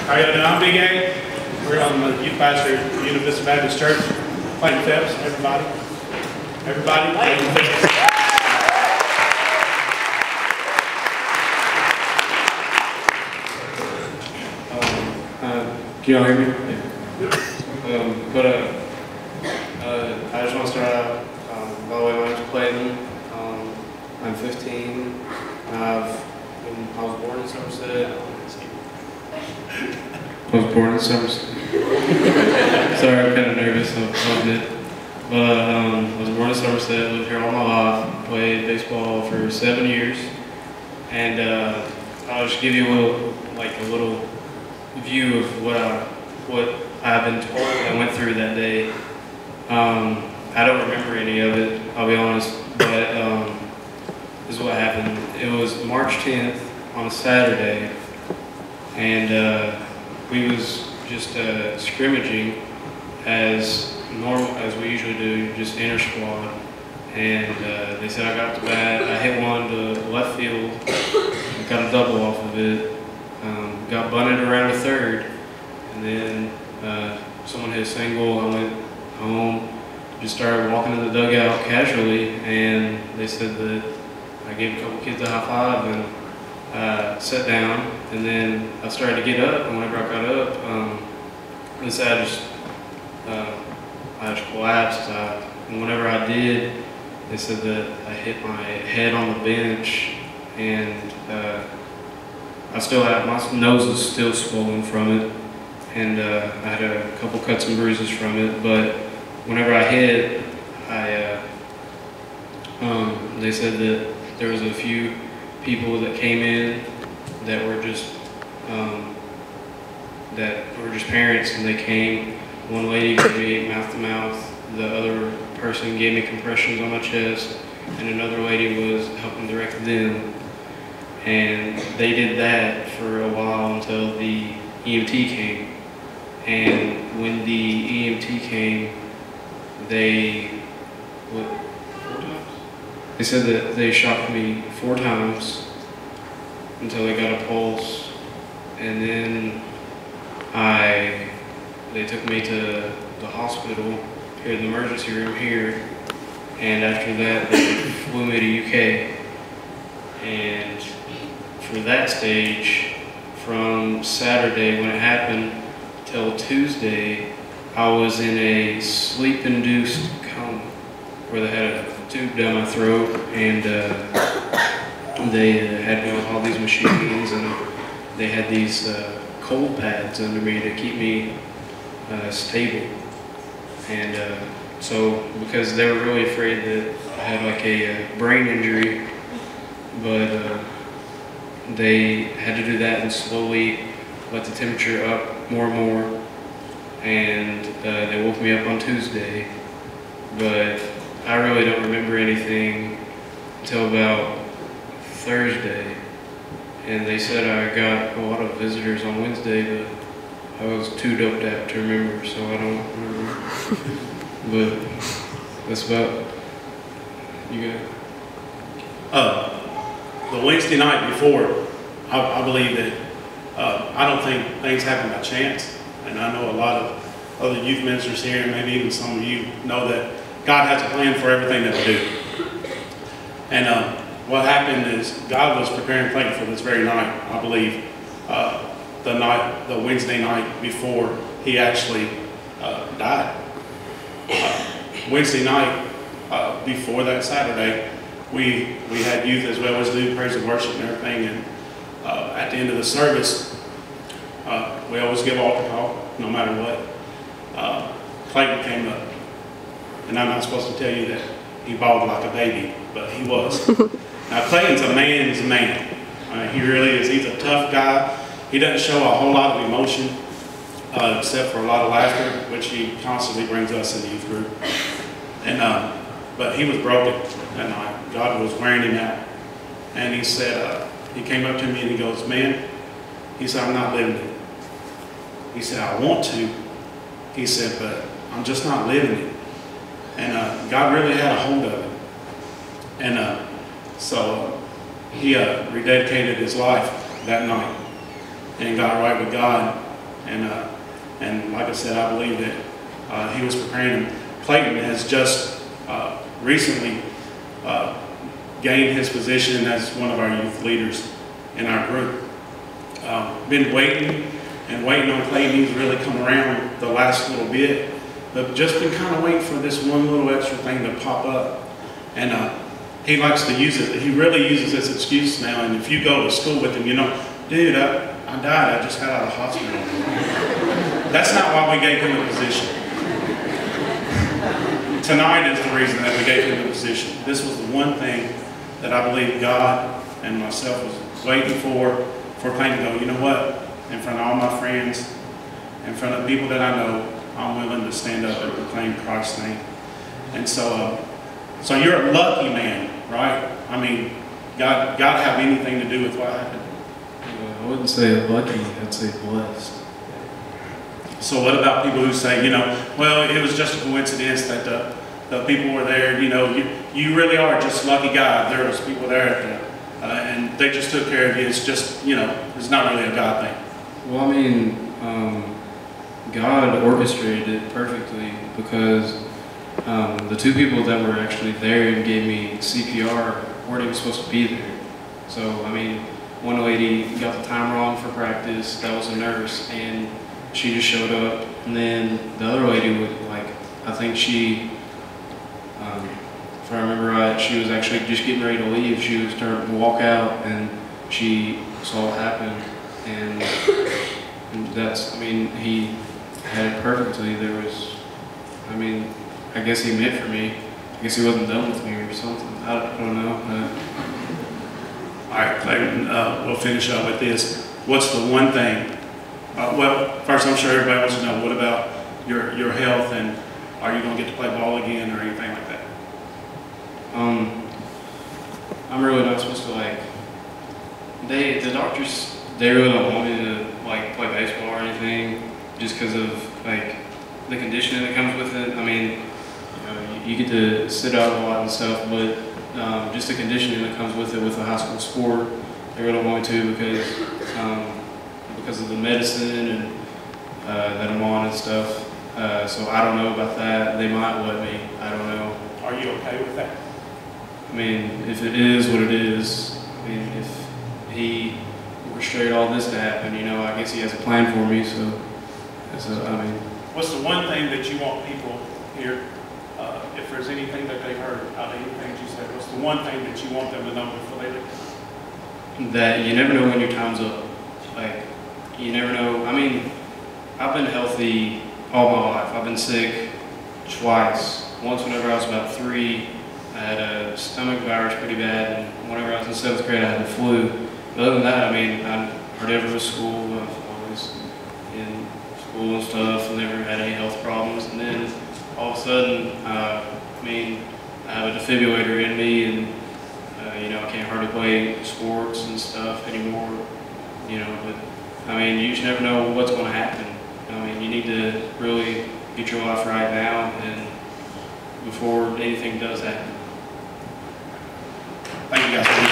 How y'all doing? I'm Big A. We're on the youth pastor at Union Baptist Church. Clayton Phelps, everybody. Everybody, Clayton Phelps. Can y'all hear me? Yeah. I just want to start out, by the way, my name's Clayton. I'm 15. I was born in Somerset. Sorry, I'm kind of nervous, so I did. But I was born in Somerset, lived here all my life, played baseball for 7 years. And I'll just give you a little view of what I've been told I went through that day. I don't remember any of it, I'll be honest, but this is what happened. It was March 10th on a Saturday, and we was just scrimmaging as normal as we usually do, just inter squad. And they said I got to bat. I hit one to left field, got a double off of it. Got bunted around the third, and then someone hit a single. I went home, just started walking in the dugout casually, and they said that I gave a couple kids a high five and sat down, and then I started to get up, and whenever I got up, I just collapsed, and whenever I did, they said that I hit my head on the bench, and I still have, my nose is still swollen from it, and I had a couple cuts and bruises from it, but whenever I hit, they said that there was a few people that came in that were just parents, and they came. One lady gave me mouth to mouth, the other person gave me compressions on my chest, and another lady was helping direct them. And they did that for a while until the EMT came. And when the EMT came, they said that they shocked me 4 times until they got a pulse. And then they took me to the hospital here in the emergency room here. And after that, they flew me to UK. And for that stage, from Saturday when it happened till Tuesday, I was in a sleep-induced coma where they had a tube down my throat, and they had me on all these machines, and they had these cold pads under me to keep me stable. And so, because they were really afraid that I had like a brain injury, but they had to do that and slowly let the temperature up more and more. And they woke me up on Tuesday, but I really don't remember anything until about Thursday. And they said I got a lot of visitors on Wednesday, but I was too doped out to remember, so I don't remember. But that's about you guys. The Wednesday night before, I believe that I don't think things happen by chance. And I know a lot of other youth ministers here, and maybe even some of you know that God has a plan for everything that we do. And what happened is God was preparing Clayton for this very night, I believe, the Wednesday night before he actually died. Wednesday night, before that Saturday, we had youth as well as do praise and worship and everything, and at the end of the service, we always give altar call, no matter what. Clayton came up, and I'm not supposed to tell you that he bawled like a baby, but he was. Now Clayton's a man's man. He really is. He's a tough guy. He doesn't show a whole lot of emotion, except for a lot of laughter, which he constantly brings us in the youth group. And but he was broken that night. God was wearing him out. And he said, he came up to me and he goes, "Man," he said, "I'm not living it." He said, "I want to." He said, "But I'm just not living it." And God really had a hold of him. And so he rededicated his life that night and got right with God. And like I said, I believe that he was preparing him. Clayton has just recently gained his position as one of our youth leaders in our group. Been waiting and waiting on Clayton. He's really come around the last little bit, but just been kind of waiting for this one little extra thing to pop up. And he likes to use it. He really uses this excuse now. And if you go to school with him, you know, dude, I died. I just got out of the hospital. That's not why we gave him a position. Tonight is the reason that we gave him the position. This was the one thing that I believe God and myself was waiting for Clayton to go, you know what? In front of all my friends, in front of people that I know, I'm willing to stand up and proclaim Christ's name. And so you're a lucky man, right? I mean, God have anything to do with what happened? I wouldn't say lucky, I'd say blessed. So what about people who say, you know, well, it was just a coincidence that the people were there, you know, you really are just a lucky guy. There was people there and they just took care of you. It's just, you know, it's not really a God thing. Well, I mean, God orchestrated it perfectly because the two people that were actually there and gave me CPR weren't even supposed to be there. So, I mean, one lady got the time wrong for practice. That was a nurse, and she just showed up. And then the other lady would, like, I think she, if I remember right, she was actually just getting ready to leave. She was starting to walk out, and she saw it happen. And that's, I mean, he had it perfectly. There was, I mean, I guess he meant for me. I guess he wasn't done with me or something. I don't know. All right, Clayton, we'll finish up with this. What's the one thing? Well, first, I'm sure everybody wants to know, what about your health, and are you going to get to play ball again or anything like that? I'm really not supposed to, like, the doctors, they really don't want me to, like, play baseball or anything just because of, like, the conditioning that comes with it. I mean, you know, you get to sit out a lot and stuff, but just the conditioning that comes with it with a high school sport, they really don't want me to because of the medicine and that I'm on and stuff. So I don't know about that. They might let me. I don't know. Are you okay with that? I mean, if it is what it is, I mean, if he orchestrated all this to happen, you know, I guess he has a plan for me. So I mean. What's the one thing that you want people here, if there's anything that they've heard out of anything you said, what's the one thing that you want them to know before they leave? That you never know when your time's up. Like, you never know. I mean, I've been healthy all my life. I've been sick twice. Once whenever I was about 3, I had a stomach virus pretty bad, and whenever I was in 7th grade, I had the flu. But other than that, I mean, I hardly ever was school. I've always in school and stuff, and never had any health problems. And then all of a sudden, I mean, I have a defibrillator in me, and you know, I can't hardly play sports and stuff anymore. You know, but I mean, you just never know what's going to happen. I mean, you need to really get your life right now, and before anything does happen. Thank you guys.